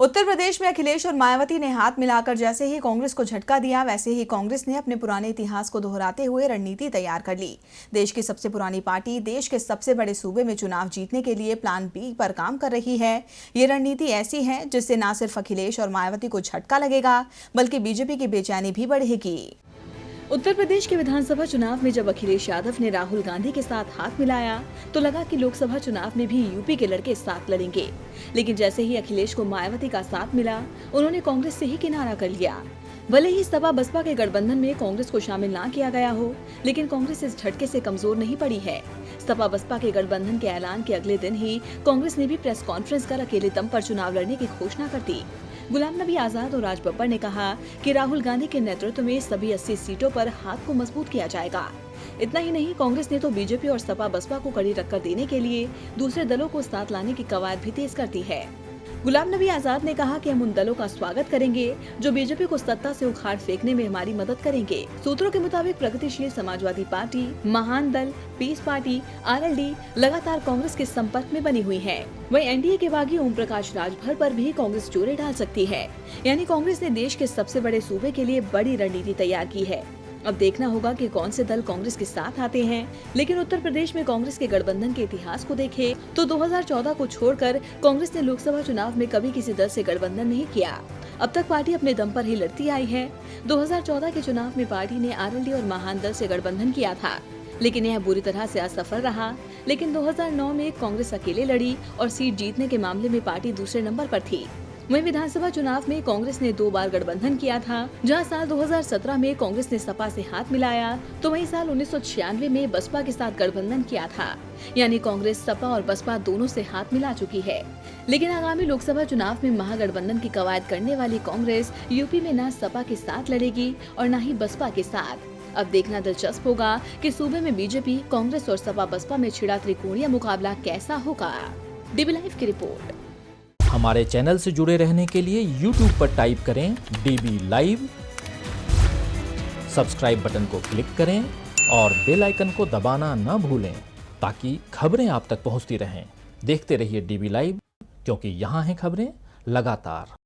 उत्तर प्रदेश में अखिलेश और मायावती ने हाथ मिलाकर जैसे ही कांग्रेस को झटका दिया, वैसे ही कांग्रेस ने अपने पुराने इतिहास को दोहराते हुए रणनीति तैयार कर ली। देश की सबसे पुरानी पार्टी देश के सबसे बड़े सूबे में चुनाव जीतने के लिए प्लान बी पर काम कर रही है। ये रणनीति ऐसी है जिससे न सिर्फ अखिलेश और मायावती को झटका लगेगा, बल्कि बीजेपी की बेचैनी भी बढ़ेगी। उत्तर प्रदेश के विधानसभा चुनाव में जब अखिलेश यादव ने राहुल गांधी के साथ हाथ मिलाया तो लगा कि लोकसभा चुनाव में भी यूपी के लड़के साथ लड़ेंगे, लेकिन जैसे ही अखिलेश को मायावती का साथ मिला, उन्होंने कांग्रेस से ही किनारा कर लिया। भले ही सपा बसपा के गठबंधन में कांग्रेस को शामिल ना किया गया हो, लेकिन कांग्रेस इस झटके से कमजोर नहीं पड़ी है। सपा बसपा के गठबंधन के ऐलान के अगले दिन ही कांग्रेस ने भी प्रेस कॉन्फ्रेंस कर अकेले दम पर चुनाव लड़ने की घोषणा कर दी। गुलाम नबी आजाद और राज बब्बर ने कहा कि राहुल गांधी के नेतृत्व में सभी 80 सीटों पर हाथ को मजबूत किया जाएगा। इतना ही नहीं, कांग्रेस ने तो बीजेपी और सपा बसपा को कड़ी टक्कर देने के लिए दूसरे दलों को साथ लाने की कवायद भी तेज कर दी है। गुलाम नबी आजाद ने कहा कि हम उन दलों का स्वागत करेंगे जो बीजेपी को सत्ता से उखाड़ फेंकने में हमारी मदद करेंगे। सूत्रों के मुताबिक प्रगतिशील समाजवादी पार्टी, महान दल, पीस पार्टी, आरएलडी लगातार कांग्रेस के संपर्क में बनी हुई है। वहीं एनडीए के बागी ओम प्रकाश राजभर पर भी कांग्रेस जोरे डाल सकती है। यानी कांग्रेस ने देश के सबसे बड़े सूबे के लिए बड़ी रणनीति तैयार की है। अब देखना होगा कि कौन से दल कांग्रेस के साथ आते हैं। लेकिन उत्तर प्रदेश में कांग्रेस के गठबंधन के इतिहास को देखें तो 2014 को छोड़कर कांग्रेस ने लोकसभा चुनाव में कभी किसी दल से गठबंधन नहीं किया। अब तक पार्टी अपने दम पर ही लड़ती आई है। 2014 के चुनाव में पार्टी ने आरएलडी और महान दल से गठबंधन किया था, लेकिन यह बुरी तरह से असफल रहा। लेकिन 2009 में कांग्रेस अकेले लड़ी और सीट जीतने के मामले में पार्टी दूसरे नंबर पर थी। वहीं विधानसभा चुनाव में कांग्रेस ने 2 बार गठबंधन किया था। जहां साल 2017 में कांग्रेस ने सपा से हाथ मिलाया, तो वहीं साल 1996 में बसपा के साथ गठबंधन किया था। यानी कांग्रेस, सपा और बसपा दोनों से हाथ मिला चुकी है। लेकिन आगामी लोकसभा चुनाव में महागठबंधन की कवायद करने वाली कांग्रेस यूपी में न सपा के साथ लड़ेगी और न ही बसपा के साथ। अब देखना दिलचस्प होगा कि सूबे में बीजेपी, कांग्रेस और सपा बसपा में छिड़ा त्रिकोणीय मुकाबला कैसा होगा। डीबी लाइव की रिपोर्ट। हमारे चैनल से जुड़े रहने के लिए YouTube पर टाइप करें DB लाइव, सब्सक्राइब बटन को क्लिक करें और बेल आइकन को दबाना ना भूलें ताकि खबरें आप तक पहुंचती रहें। देखते रहिए DB लाइव, क्योंकि यहाँ हैं खबरें लगातार।